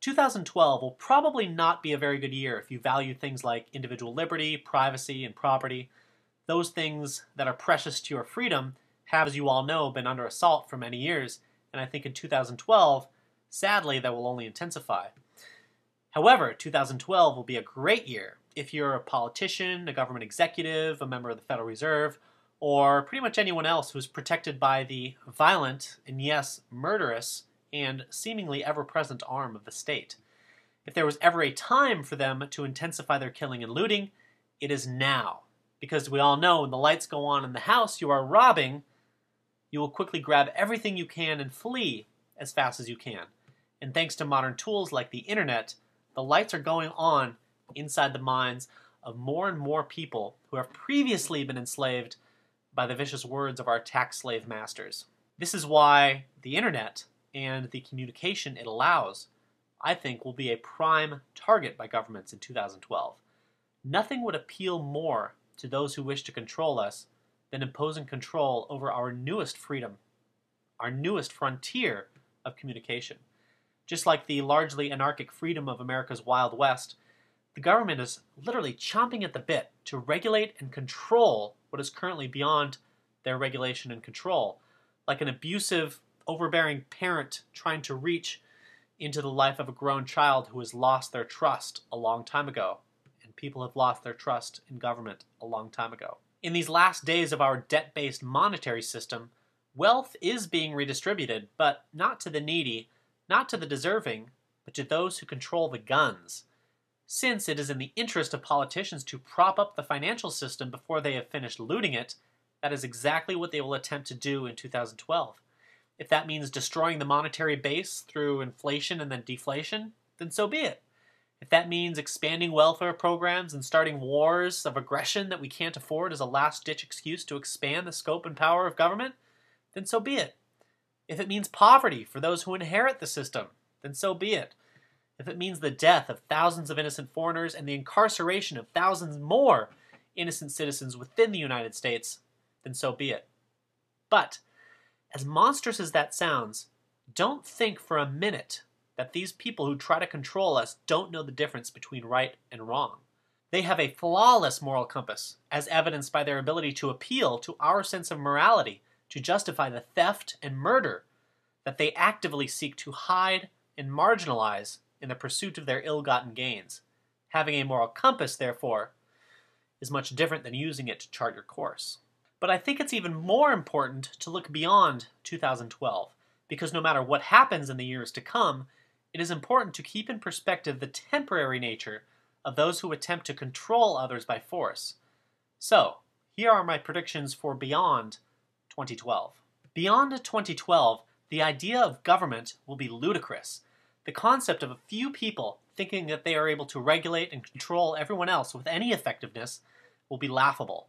2012 will probably not be a very good year if you value things like individual liberty, privacy, and property. Those things that are precious to your freedom have, as you all know, been under assault for many years, and I think in 2012, sadly, that will only intensify. However, 2012 will be a great year if you're a politician, a government executive, a member of the Federal Reserve, or pretty much anyone else who's protected by the violent and, yes, murderous and seemingly ever-present arm of the state. If there was ever a time for them to intensify their killing and looting, it is now. Because we all know when the lights go on in the house you are robbing, you will quickly grab everything you can and flee as fast as you can. And thanks to modern tools like the internet, the lights are going on inside the minds of more and more people who have previously been enslaved by the vicious words of our tax slave masters. This is why the internet and the communication it allows, I think, will be a prime target by governments in 2012. Nothing would appeal more to those who wish to control us than imposing control over our newest freedom, our newest frontier of communication. Just like the largely anarchic freedom of America's Wild West, the government is literally chomping at the bit to regulate and control what is currently beyond their regulation and control, like an abusive, overbearing parent trying to reach into the life of a grown child who has lost their trust a long time ago. And people have lost their trust in government a long time ago. In these last days of our debt-based monetary system, wealth is being redistributed, but not to the needy, not to the deserving, but to those who control the guns. Since it is in the interest of politicians to prop up the financial system before they have finished looting it, that is exactly what they will attempt to do in 2012. If that means destroying the monetary base through inflation and then deflation, then so be it. If that means expanding welfare programs and starting wars of aggression that we can't afford as a last-ditch excuse to expand the scope and power of government, then so be it. If it means poverty for those who inherit the system, then so be it. If it means the death of thousands of innocent foreigners and the incarceration of thousands more innocent citizens within the United States, then so be it. But, as monstrous as that sounds, don't think for a minute that these people who try to control us don't know the difference between right and wrong. They have a flawless moral compass, as evidenced by their ability to appeal to our sense of morality to justify the theft and murder that they actively seek to hide and marginalize in the pursuit of their ill-gotten gains. Having a moral compass, therefore, is much different than using it to chart your course. But I think it's even more important to look beyond 2012, because no matter what happens in the years to come, it is important to keep in perspective the temporary nature of those who attempt to control others by force. So, here are my predictions for beyond 2012. Beyond 2012, the idea of government will be ludicrous. The concept of a few people thinking that they are able to regulate and control everyone else with any effectiveness will be laughable.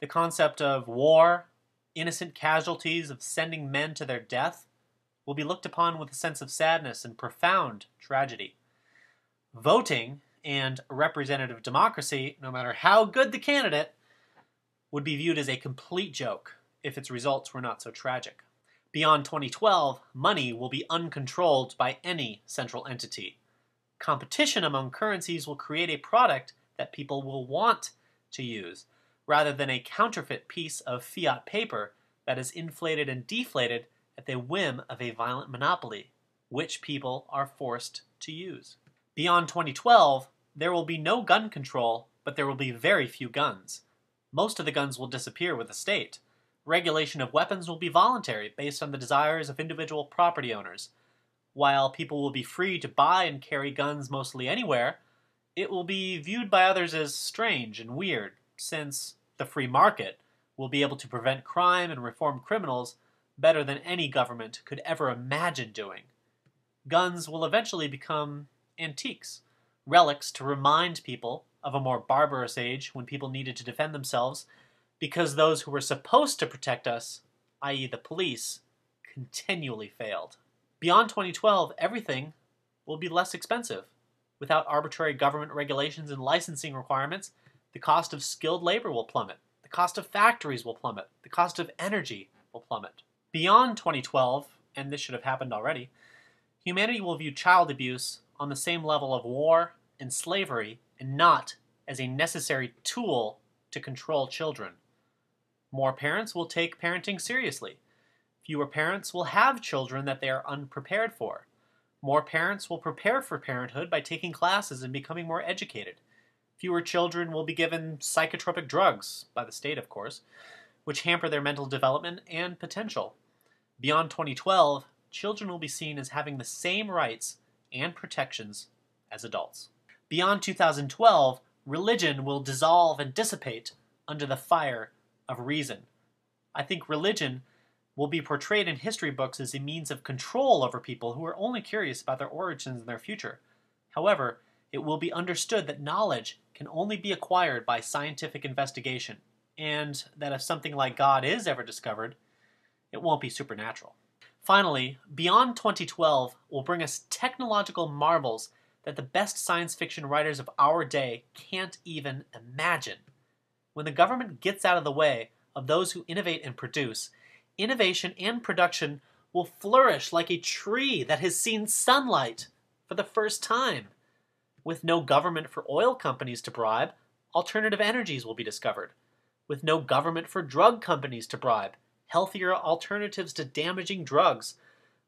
The concept of war, innocent casualties of sending men to their death, will be looked upon with a sense of sadness and profound tragedy. Voting and representative democracy, no matter how good the candidate, would be viewed as a complete joke if its results were not so tragic. Beyond 2012, money will be uncontrolled by any central entity. Competition among currencies will create a product that people will want to use, rather than a counterfeit piece of fiat paper that is inflated and deflated at the whim of a violent monopoly, which people are forced to use. Beyond 2012, there will be no gun control, but there will be very few guns. Most of the guns will disappear with the state. Regulation of weapons will be voluntary, based on the desires of individual property owners. While people will be free to buy and carry guns mostly anywhere, it will be viewed by others as strange and weird, since the free market will be able to prevent crime and reform criminals better than any government could ever imagine doing. Guns will eventually become antiques, relics to remind people of a more barbarous age when people needed to defend themselves because those who were supposed to protect us, i.e. the police, continually failed. Beyond 2012, everything will be less expensive. Without arbitrary government regulations and licensing requirements, the cost of skilled labor will plummet. The cost of factories will plummet. The cost of energy will plummet. Beyond 2012, and this should have happened already, Humanity will view child abuse on the same level of war and slavery, and not as a necessary tool to control children. More parents will take parenting seriously. Fewer parents will have children that they are unprepared for. More parents will prepare for parenthood by taking classes and becoming more educated. Fewer children will be given psychotropic drugs, by the state of course, which hamper their mental development and potential. Beyond 2012, children will be seen as having the same rights and protections as adults. Beyond 2012, religion will dissolve and dissipate under the fire of reason. I think religion will be portrayed in history books as a means of control over people who are only curious about their origins and their future. However, it will be understood that knowledge can only be acquired by scientific investigation, and that if something like God is ever discovered, it won't be supernatural. Finally, Beyond 2012 will bring us technological marvels that the best science fiction writers of our day can't even imagine. When the government gets out of the way of those who innovate and produce, innovation and production will flourish like a tree that has seen sunlight for the first time. With no government for oil companies to bribe, alternative energies will be discovered. With no government for drug companies to bribe, healthier alternatives to damaging drugs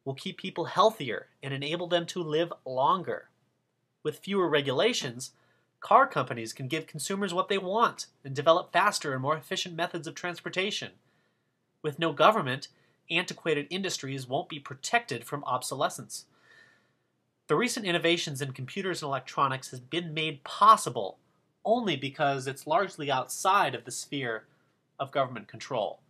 will keep people healthier and enable them to live longer. With fewer regulations, car companies can give consumers what they want and develop faster and more efficient methods of transportation. With no government, antiquated industries won't be protected from obsolescence. The recent innovations in computers and electronics has been made possible only because it's largely outside of the sphere of government control.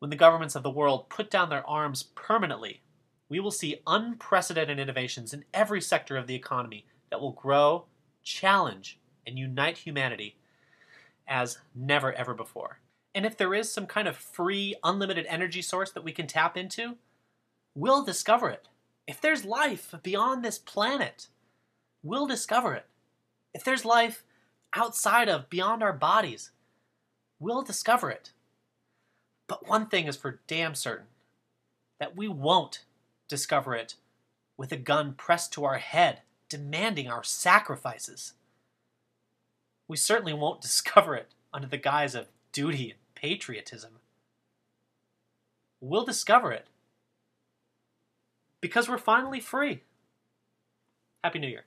When the governments of the world put down their arms permanently, we will see unprecedented innovations in every sector of the economy that will grow, challenge, and unite humanity as never ever before. And if there is some kind of free, unlimited energy source that we can tap into, we'll discover it. If there's life beyond this planet, we'll discover it. If there's life outside of, beyond our bodies, we'll discover it. But one thing is for damn certain, that we won't discover it with a gun pressed to our head, demanding our sacrifices. We certainly won't discover it under the guise of duty and patriotism. We'll discover it because we're finally free. Happy New Year.